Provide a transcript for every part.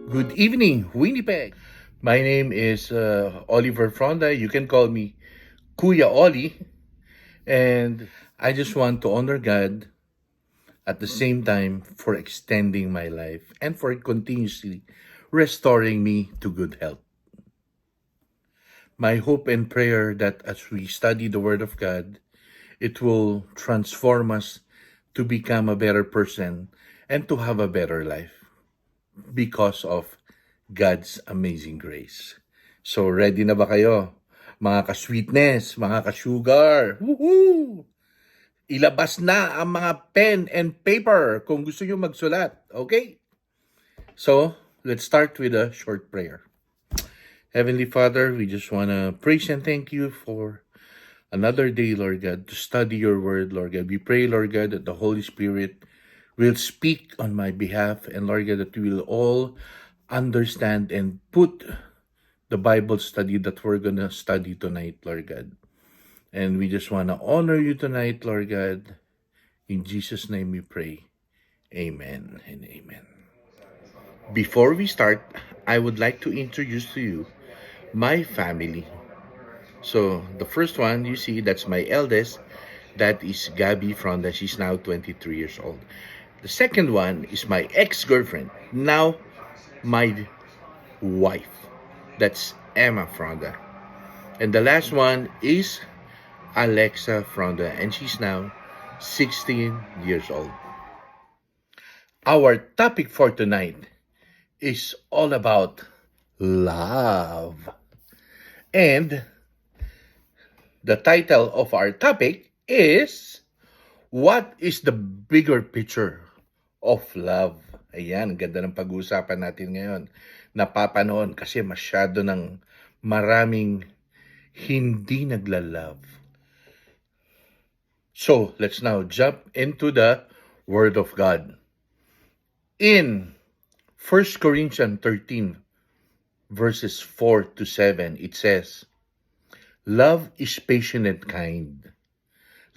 Good evening, Winnipeg. My name is Oliver Fronda. You can call me Kuya Oli. And I just want to honor God at the same time for extending my life and for continuously restoring me to good health. My hope and prayer that as we study the Word of God, it will transform us to become a better person and to have a better life because of God's amazing grace. So ready na ba kayo? Mga ka-sweetness, mga ka-sugar. Woohoo! Ilabas na ang mga pen and paper kung gusto nyo magsulat. Okay? So, let's start with a short prayer. Heavenly Father, we just want to praise and thank you for another day, Lord God, to study your word, Lord God. We pray, Lord God, that the Holy Spirit will speak on my behalf, and Lord God, that we will all understand and put the Bible study that we're going to study tonight, Lord God. And we just want to honor you tonight, Lord God. In Jesus' name we pray. Amen and amen. Before we start, I would like to introduce to you my family. So, the first one you see, that's my eldest. That is Gabby Fronda. She's now 23 years old. The second one is my ex-girlfriend, now my wife. That's Emma Fronda. And the last one is Alexa Fronda, and she's now 16 years old. Our topic for tonight is all about love. And the title of our topic is, what is the bigger picture of love? Ayan, ganda ng pag-uusapan natin ngayon. Napapanoon kasi masyado ng maraming hindi nagla-love. So, let's now jump into the Word of God. In 1 Corinthians 13, verses 4 to 7, it says, love is patient and kind.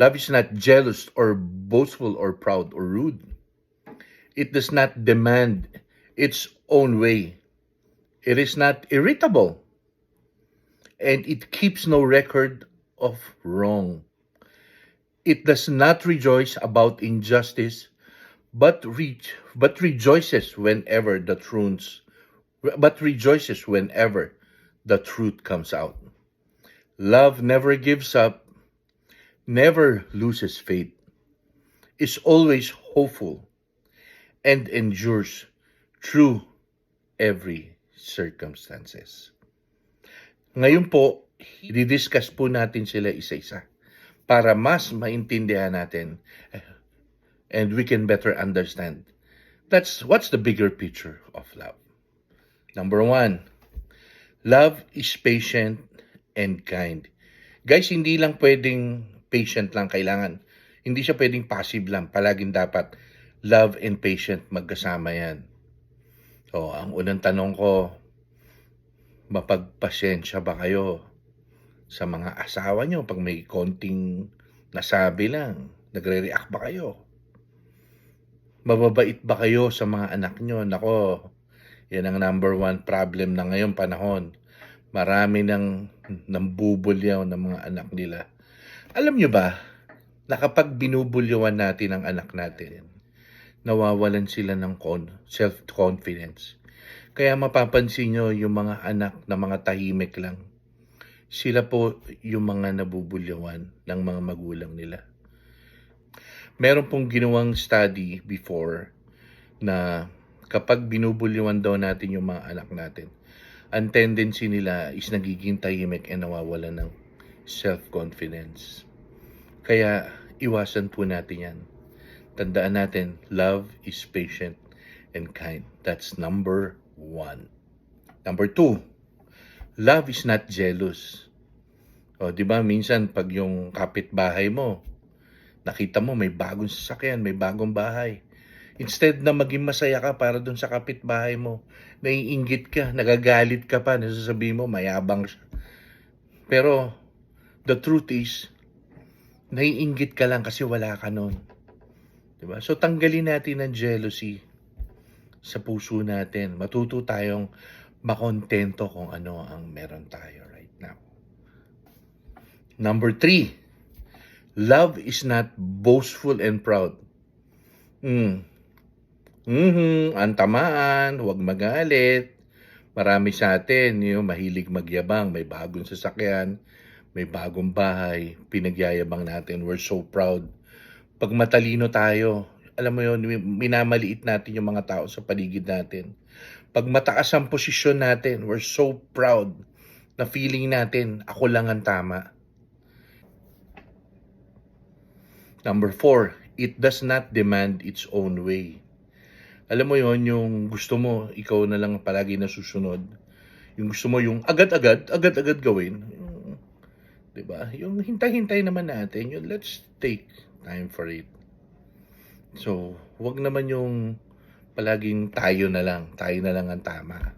Love is not jealous or boastful or proud or rude. It does not demand its own way. It is not irritable. And it keeps no record of wrong. It does not rejoice about injustice, but rejoices whenever the truth comes out. Love never gives up, never loses faith, is always hopeful, and endures through every circumstances. Ngayon po, i-discuss po natin sila isa-isa para mas maintindihan natin and we can better understand. What's the bigger picture of love. Number one, love is patient and kind. Guys, hindi lang pwedeng patient lang kailangan. Hindi siya pwedeng passive lang. Palaging dapat love and patient magkasama yan. So, ang unang tanong ko, mapagpasensya ba kayo sa mga asawa nyo pag may konting nasabi lang? Nagre-react ba kayo? Mababait ba kayo sa mga anak nyo? Nako, yan ang number one problem na ngayong panahon. Marami nang nambubulyaw ng mga anak nila. Alam nyo ba, na kapag binubulyawan natin ang anak natin, nawawalan sila ng self-confidence. Kaya mapapansin nyo yung mga anak na mga tahimik lang. Sila po yung mga nabubulyawan ng mga magulang nila. Meron pong ginawang study before na kapag binubulyawan daw natin yung mga anak natin, ang tendency nila is nagiging tahimik and nawawalan ng self-confidence. Kaya iwasan po natin yan. Tandaan natin, love is patient and kind. That's number one. Number two, love is not jealous. O, di ba, minsan pag yung kapitbahay mo, nakita mo may bagong sasakyan, may bagong bahay. Instead na maging masaya ka para dun sa kapitbahay mo, naiinggit ka, nagagalit ka pa, nasasabihin mo mayabang siya. Pero the truth is, naiinggit ka lang kasi wala ka nun. Diba? So tanggalin natin ang jealousy. sa puso natin. Matuto tayong makontento kung ano ang meron tayo right now. Number 3, love is not boastful and proud. Ang tamaan, huwag magalit. Marami sa atin, yung mahilig magyabang, may bagong sasakyan, may bagong bahay, pinagyayabang natin, we're so proud. Pag matalino tayo, alam mo yun, minamaliit natin yung mga tao sa paligid natin. Pag mataas ang posisyon natin, we're so proud na feeling natin, ako lang ang tama. Number 4, it does not demand its own way. Alam mo yon, yung gusto mo, ikaw na lang palagi nasusunod. Yung gusto mo, yung agad-agad gawin. Yung, 'di ba? Yung hintay-hintay naman natin, yung let's take time for it. So, wag naman yung palaging tayo na lang ang tama.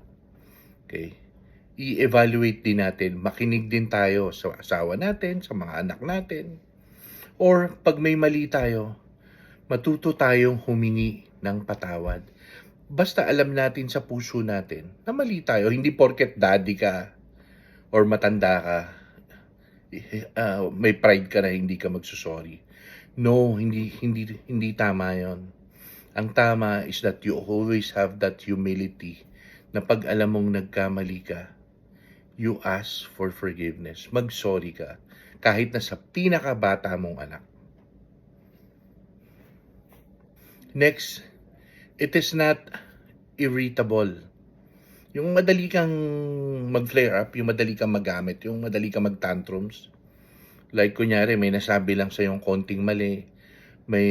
Okay? I-evaluate din natin, makinig din tayo sa asawa natin, sa mga anak natin. Or pag may mali tayo, matuto tayong humingi ng patawad. Basta alam natin sa puso natin na mali tayo. Hindi porket daddy ka or matanda ka, may pride ka na hindi ka magsusorry. No, hindi tama yon. Ang tama is that you always have that humility na pag alam mong nagkamali ka, you ask for forgiveness. Mag-sorry ka. Kahit na sa pinakabata mong anak. Next, it is not irritable. Yung madali kang mag-flare up, yung madali kang magamit, yung madali kang mag-tantrums. Like kunyari, may nasabi lang sa yung konting mali, may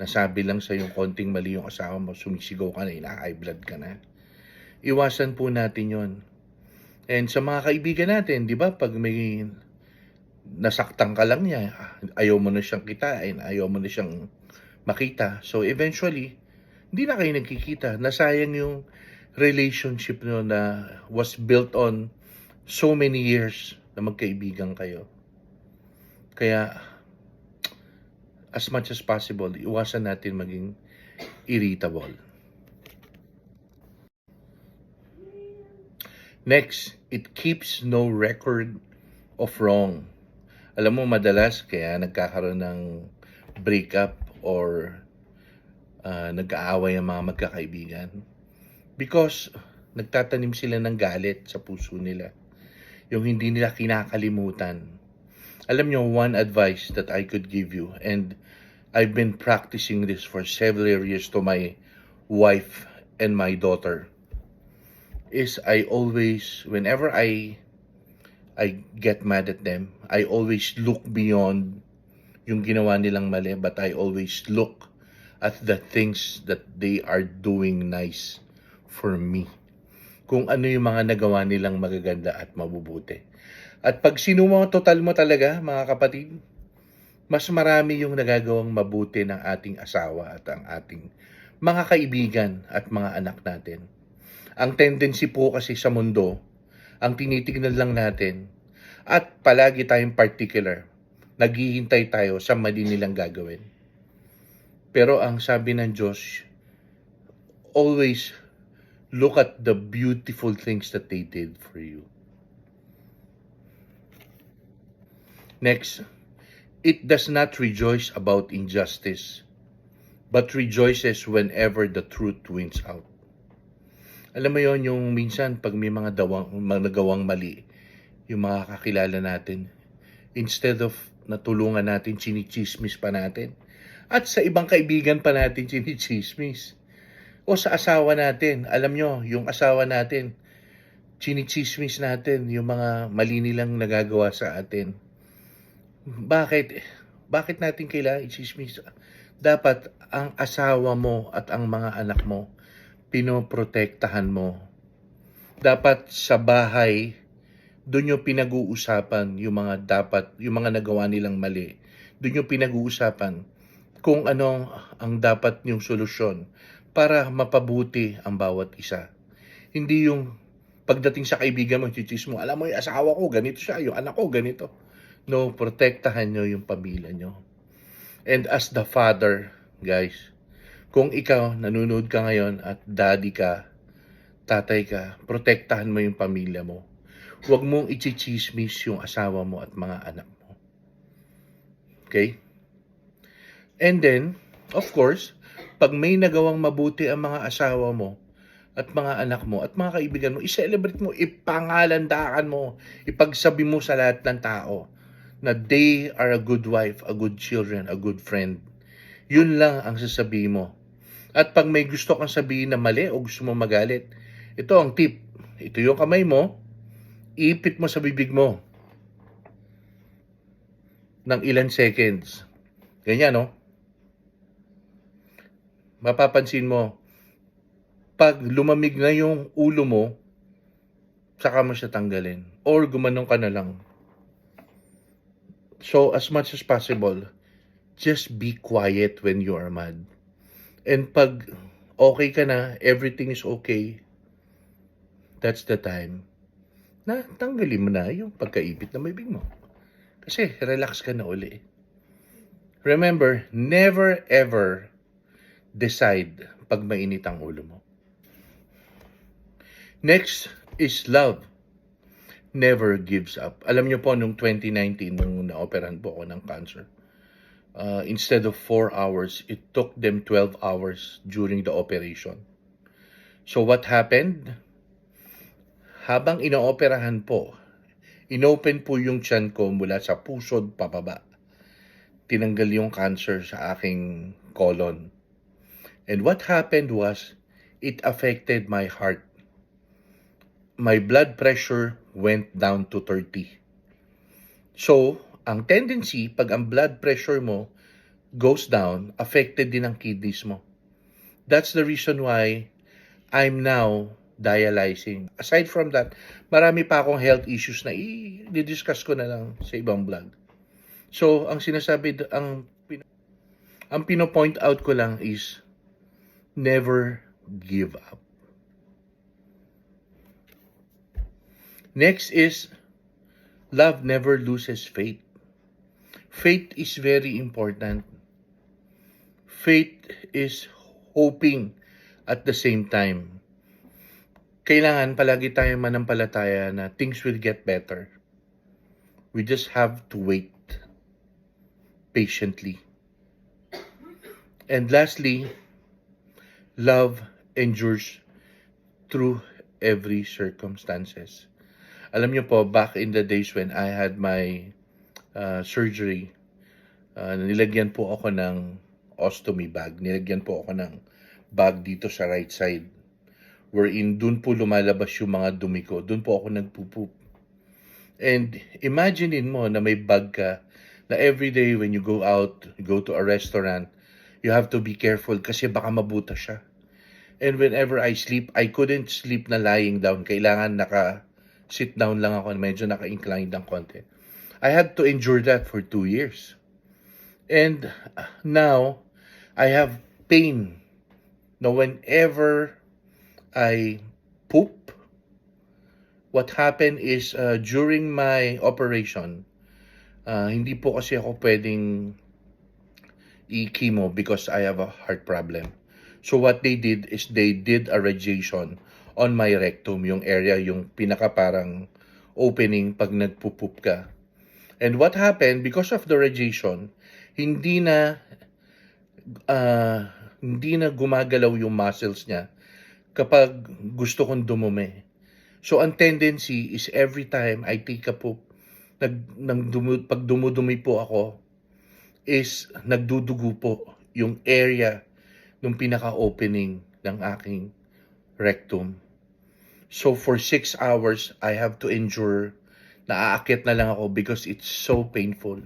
nasabi lang sa yung konting mali yung asawa mo, sumisigaw ka na, ina-high blood ka na. Iwasan po natin yon. And sa mga kaibigan natin, di ba, pag may nasaktan ka lang niya, ayaw mo na siyang kitain, ayaw mo na siyang makita. So eventually, hindi na kayo nagkikita. Nasayang yung relationship nyo na was built on so many years na magkaibigan kayo. Kaya, as much as possible, iwasan natin maging irritable. Next, it keeps no record of wrong. Alam mo, madalas kaya nagkakaroon ng breakup or nag-aaway ang mga magkakaibigan because nagtatanim sila ng galit sa puso nila. Yung hindi nila kinakalimutan. Alam nyo, one advice that I could give you, and I've been practicing this for several years to my wife and my daughter, is I always, whenever I get mad at them, I always look beyond yung ginawa nilang mali, but I always look at the things that they are doing nice for me. Kung ano yung mga nagawa nilang magaganda at mabubuti. At pag total mo talaga, mga kapatid, mas marami yung nagagawang mabuti ng ating asawa at ang ating mga kaibigan at mga anak natin. Ang tendency po kasi sa mundo, ang tinitignan lang natin, at palagi tayong particular, naghihintay tayo sa mali nilang gagawin. Pero ang sabi ng Diyos, always look at the beautiful things that they did for you. Next, it does not rejoice about injustice, but rejoices whenever the truth wins out. Alam mo yon, yung minsan pag may mga nagawang mali, yung mga kakilala natin, instead of natulungan natin, chinichismis pa natin. At sa ibang kaibigan pa natin, chinichismis. O sa asawa natin, alam nyo, yung asawa natin, chinichismis natin yung mga mali nilang nagagawa sa atin. Bakit? Bakit natin kailangan i-chismis? Dapat ang asawa mo at ang mga anak mo, pinoprotektahan mo. Dapat sa bahay, doon yung pinag-uusapan yung mga nagawa nilang mali. Doon yung pinag-uusapan kung ano ang dapat yung solusyon para mapabuti ang bawat isa. Hindi yung pagdating sa kaibigan mo, chichismis mo, alam mo yung asawa ko, ganito siya, yung anak ko, ganito. No, protektahan nyo yung pamilya nyo. And as the father, guys, Kung ikaw, nanonood ka ngayon at daddy ka, tatay ka, protektahan mo yung pamilya mo. Huwag mong ichichismis yung asawa mo at mga anak mo. Okay? And then, of course, pag may nagawang mabuti ang mga asawa mo at mga anak mo at mga kaibigan mo, i-celebrate mo, ipangalandakan mo, ipagsabi mo sa lahat ng tao na they are a good wife, a good children, a good friend. Yun lang ang sasabihin mo. At pag may gusto kang sabihin na mali o gusto mo magalit, ito ang tip. Ito yung kamay mo, ipit mo sa bibig mo ng ilan seconds. Ganyan, no? Mapapansin mo, pag lumamig na yung ulo mo, saka mo siya tanggalin. Or gumanong ka na lang. So, as much as possible, just be quiet when you are mad. And pag okay ka na, everything is okay, that's the time na tanggalin mo na yung pagkaipit na bibig mo. Kasi relax ka na uli. Remember, never ever decide pag mainit ang ulo mo. Next is love. Never gives up. Alam niyo po, nung 2019, nung naoperahan po ako ng cancer, instead of 4 hours, it took them 12 hours during the operation. So what happened? Habang inooperahan po, inopen po yung tiyan ko mula sa pusod pababa. Tinanggal yung cancer sa aking colon. And what happened was, it affected my heart. My blood pressure went down to 30. So, ang tendency, pag ang blood pressure mo goes down, affected din ang kidneys mo. That's the reason why I'm now dialyzing. Aside from that, marami pa akong health issues na i-discuss ko na lang sa ibang vlog. So, ang sinasabi, ang pino-point out ko lang is, never give up. Next is, love never loses faith. Faith is very important. Faith is hoping at the same time. Kailangan palagi tayong manampalataya na things will get better. We just have to wait patiently. And lastly, love endures through every circumstances. Alam niyo po, back in the days when I had my surgery, nilagyan po ako ng ostomy bag. Nilagyan po ako ng bag dito sa right side. Wherein dun po lumalabas yung mga dumi ko. Dun po ako nagpupoop. And imaginein mo na may bag ka na everyday when you go out, you go to a restaurant, you have to be careful kasi baka mabuta siya. And whenever I sleep, I couldn't sleep na lying down. Kailangan sit down lang ako, medyo naka-incline ng konti. I had to endure that for 2 years. And now, I have pain. Now, whenever I poop, what happened is during my operation, hindi po kasi ako pwedeng i-chemo because I have a heart problem. So what they did is they did a radiation on my rectum, yung area, yung pinaka parang opening pag nagpupoop ka. And what happened, because of the radiation, hindi na gumagalaw yung muscles niya kapag gusto kong dumumi. So ang tendency is every time I take a poop, pag dumudumi po ako, is nagdudugo po yung area ng pinaka-opening ng aking rectum. So for 6 hours, I have to endure, naaakit na lang ako because it's so painful.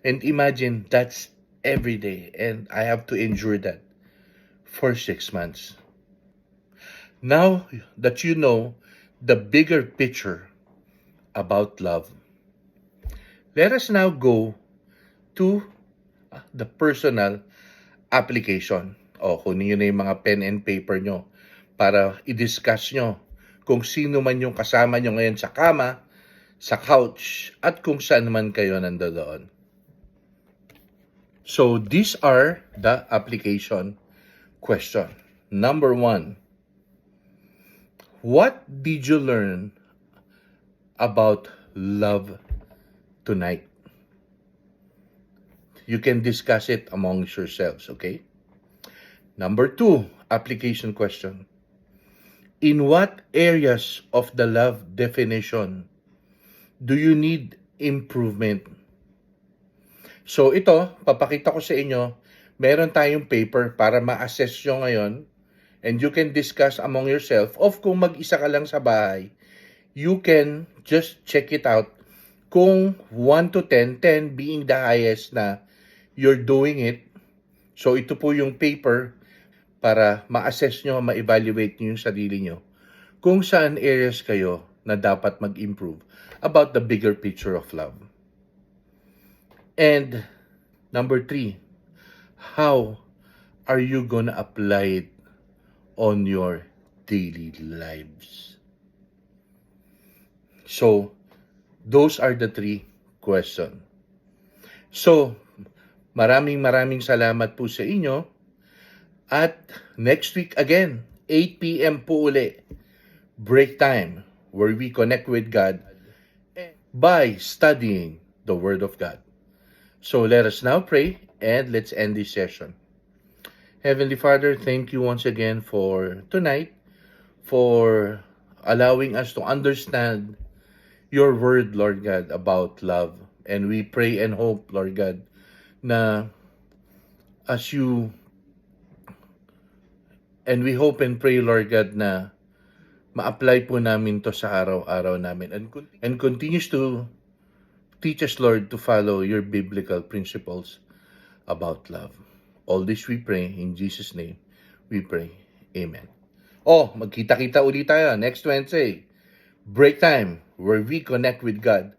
And imagine, that's every day, and I have to endure that for 6 months. Now that you know the bigger picture about love, let us now go to the personal application. O, kunin nyo na yung mga pen and paper nyo para i-discuss nyo kung sino man yung kasama nyo ngayon sa kama, sa couch, at kung saan man kayo nandoon. So, these are the application question. Number 1. What did you learn about love tonight? You can discuss it amongst yourselves, okay? Number 2, application question. In what areas of the love definition do you need improvement? So ito, papakita ko sa inyo, meron tayong paper para ma-assess nyo ngayon and you can discuss among yourself of kung mag-isa ka lang sa bahay, you can just check it out kung 1 to 10, 10 being the highest na you're doing it. So ito po yung paper para ma-assess nyo, ma-evaluate nyo yung sarili nyo kung saan areas kayo na dapat mag-improve about the bigger picture of love. And number 3, how are you gonna apply it on your daily lives? So, those are the 3 questions. So, maraming salamat po sa inyo. At next week again, 8 p.m. po uli, break time, where we connect with God by studying the Word of God. So let us now pray and let's end this session. Heavenly Father, thank you once again for tonight, for allowing us to understand your Word, Lord God, about love. And we pray and hope, Lord God, na as you and we hope and pray, Lord God, na ma-apply po namin to sa araw-araw namin and continues to teach us, Lord, to follow your biblical principles about love. All this we pray in Jesus' name. We pray. Amen. Magkita-kita ulit tayo next Wednesday. Break time, where we connect with God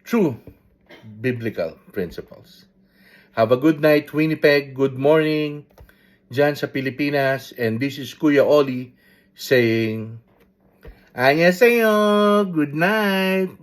through biblical principles. Have a good night, Winnipeg. Good morning dyan sa Pilipinas. And this is Kuya Oli saying, Annyeonghaseyo! Good night!